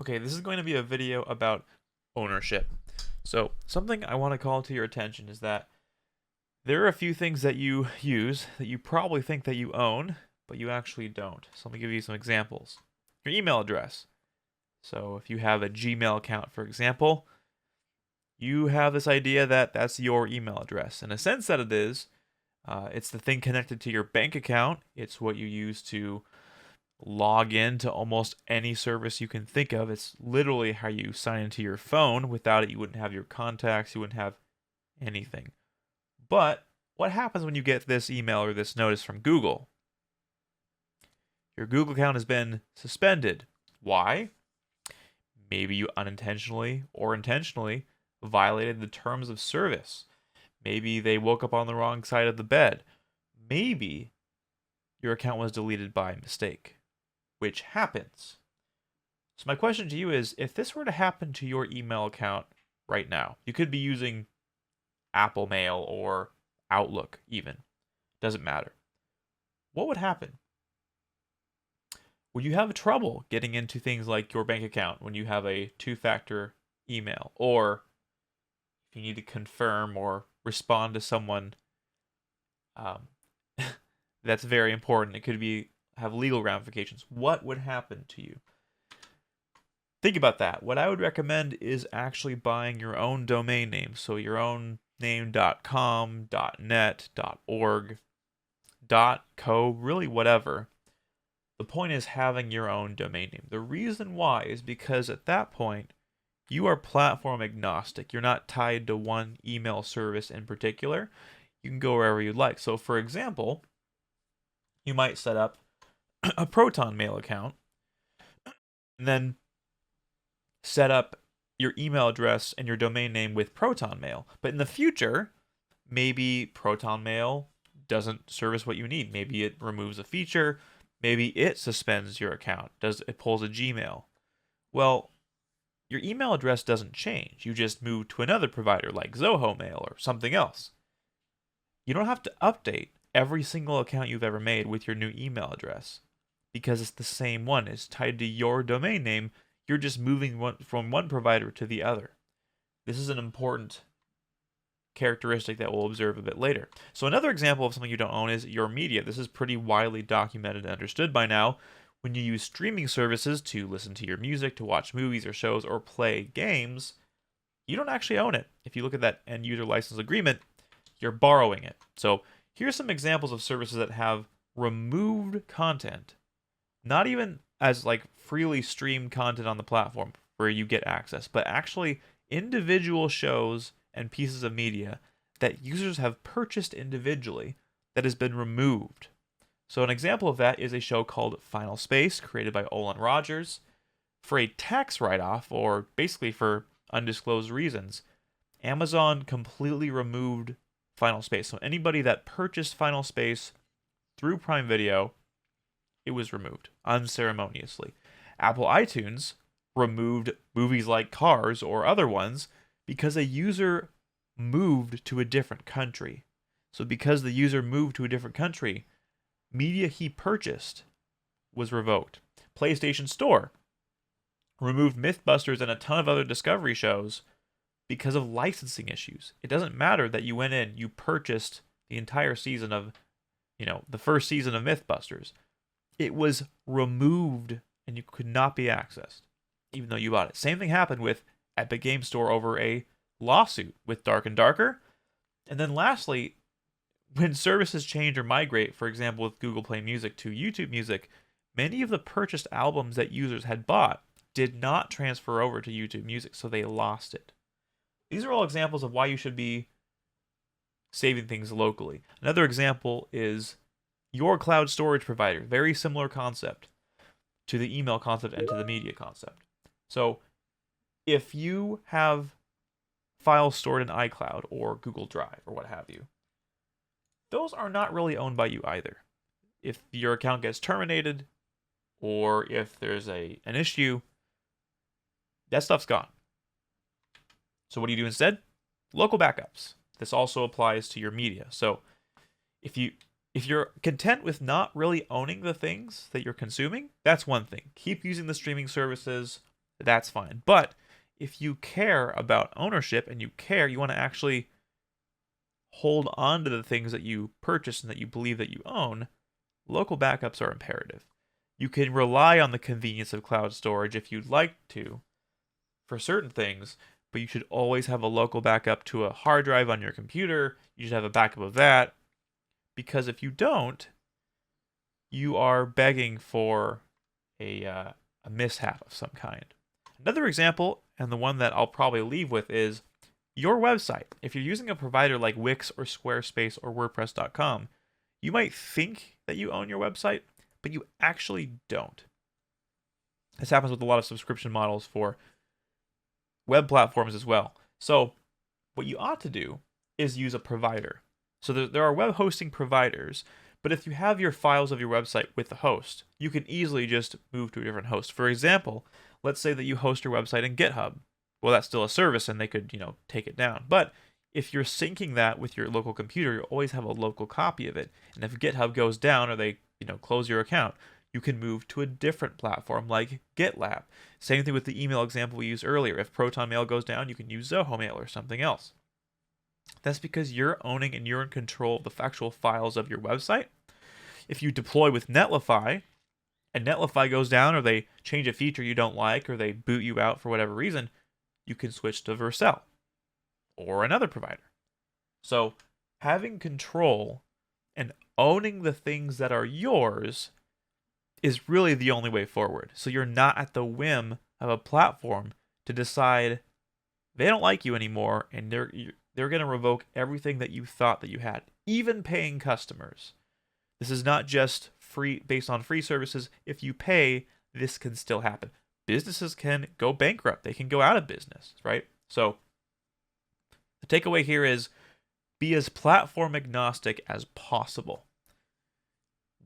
Okay, this is going to be a video about ownership. So, something I want to call to your attention is that there are a few things that you use that you probably think that you own, but you actually don't. So, let me give you some examples. Your email address. So, if you have a Gmail account, for example, you have this idea that that's your email address. In a sense that it is, it's the thing connected to your bank account. It's what you use to log in to almost any service you can think of. It's literally how you sign into your phone. Without it, you wouldn't have your contacts, you wouldn't have anything. But what happens when you get this email or this notice from Google? Your Google account has been suspended. Why? Maybe you unintentionally or intentionally violated the terms of service. Maybe they woke up on the wrong side of the bed. Maybe your account was deleted by mistake, which happens. So my question to you is, if this were to happen to your email account right now, you could be using Apple Mail or Outlook even. Doesn't matter. What would happen? Would you have trouble getting into things like your bank account when you have a two-factor email? Or if you need to confirm or respond to someone um, that's very important, it could be have legal ramifications. What would happen to you? Think about that. What I would recommend is actually buying your own domain name. So your own name .com, .net, .org, .co, really whatever. The point is having your own domain name. The reason why is because at that point, you are platform agnostic. You're not tied to one email service in particular. You can go wherever you'd like. So for example, you might set up a Proton Mail account and then set up your email address and your domain name with Proton Mail. But in the future, maybe Proton Mail doesn't service what you need. Maybe it removes a feature. Maybe it suspends your account. It pulls a Gmail? Well, your email address doesn't change. You just move to another provider like Zoho Mail or something else. You don't have to update every single account you've ever made with your new email address because it's the same one. It's tied to your domain name. You're just moving from one provider to the other. This is an important characteristic that we'll observe a bit later. So another example of something you don't own is your media. This is pretty widely documented and understood by now. When you use streaming services to listen to your music, to watch movies or shows, or play games, you don't actually own it. If you look at that end user license agreement, you're borrowing it. So here's some examples of services that have removed content, not even as like freely streamed content on the platform where you get access, but actually individual shows and pieces of media that users have purchased individually that has been removed. So an example of that is a show called Final Space, created by Olin Rogers. For a tax write-off, or basically for undisclosed reasons, Amazon completely removed Final Space. So anybody that purchased Final Space through Prime Video, it was removed unceremoniously. Apple iTunes removed movies like Cars or other ones because a user moved to a different country. So because the user moved to a different country, media he purchased was revoked. PlayStation Store removed Mythbusters and a ton of other Discovery shows because of licensing issues. It doesn't matter that you went in, you purchased the entire season of, the first season of Mythbusters. It was removed and you could not be accessed, even though you bought it. Same thing happened with Epic Game Store over a lawsuit with Dark and Darker. And then lastly, when services change or migrate, for example, with Google Play Music to YouTube Music, many of the purchased albums that users had bought did not transfer over to YouTube Music, so they lost it. These are all examples of why you should be saving things locally. Another example is your cloud storage provider. Very similar concept to the email concept and to the media concept. So if you have files stored in iCloud or Google Drive or what have you, those are not really owned by you either. If your account gets terminated or if there's an issue, that stuff's gone. So what do you do instead? Local backups. This also applies to your media. So if you're content with not really owning the things that you're consuming, that's one thing. Keep using the streaming services, that's fine. But if you care about ownership and you want to actually hold on to the things that you purchase and that you believe that you own, local backups are imperative. You can rely on the convenience of cloud storage if you'd like to for certain things, but you should always have a local backup to a hard drive on your computer. You should have a backup of that, because if you don't, you are begging for a mishap of some kind. Another example, and the one that I'll probably leave with, is your website. If you're using a provider like Wix or Squarespace or WordPress.com, you might think that you own your website, but you actually don't. This happens with a lot of subscription models for web platforms as well. So what you ought to do is use a provider. So there are web hosting providers, but if you have your files of your website with the host, you can easily just move to a different host. For example, let's say that you host your website in GitHub. Well, that's still a service and they could, take it down. But if you're syncing that with your local computer, you always have a local copy of it. And if GitHub goes down or they, close your account, you can move to a different platform like GitLab. Same thing with the email example we used earlier. If Proton Mail goes down, you can use Zoho Mail or something else. That's because you're owning and you're in control of the actual files of your website. If you deploy with Netlify, and Netlify goes down or they change a feature you don't like or they boot you out for whatever reason, you can switch to Vercel or another provider. So having control and owning the things that are yours is really the only way forward. So you're not at the whim of a platform to decide they don't like you anymore and they're going to revoke everything that you thought that you had, even paying customers. This is not just free based on free services. If you pay, this can still happen. Businesses can go bankrupt. They can go out of business, right? So the takeaway here is be as platform agnostic as possible.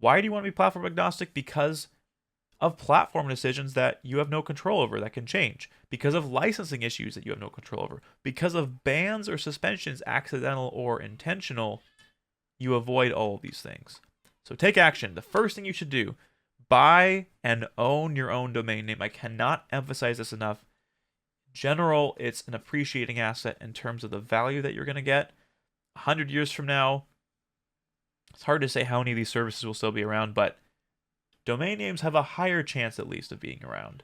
Why do you want to be platform agnostic? Because of platform decisions that you have no control over that can change. Because of licensing issues that you have no control over. Because of bans or suspensions, accidental or intentional, you avoid all of these things. So take action. The first thing you should do, buy and own your own domain name. I cannot emphasize this enough. In general, it's an appreciating asset in terms of the value that you're going to get. 100 years from now, it's hard to say how many of these services will still be around, but domain names have a higher chance at least of being around.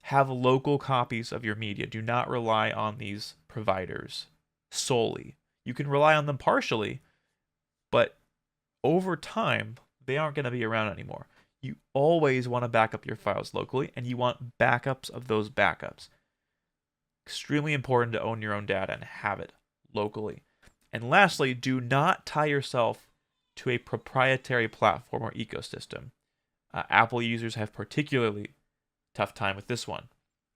Have local copies of your media. Do not rely on these providers solely. You can rely on them partially, but over time, they aren't going to be around anymore. You always want to back up your files locally, and you want backups of those backups. Extremely important to own your own data and have it locally. And lastly, do not tie yourself to a proprietary platform or ecosystem. Apple users have particularly tough time with this one.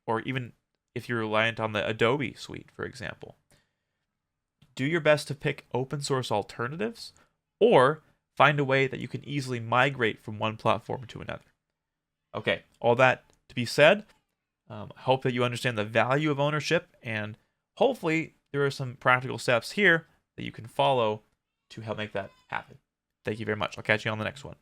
Or even if you're reliant on the Adobe suite, for example. Do your best to pick open source alternatives or find a way that you can easily migrate from one platform to another. Okay, all that to be said, I hope that you understand the value of ownership, and hopefully there are some practical steps here that you can follow to help make that happen. Thank you very much. I'll catch you on the next one.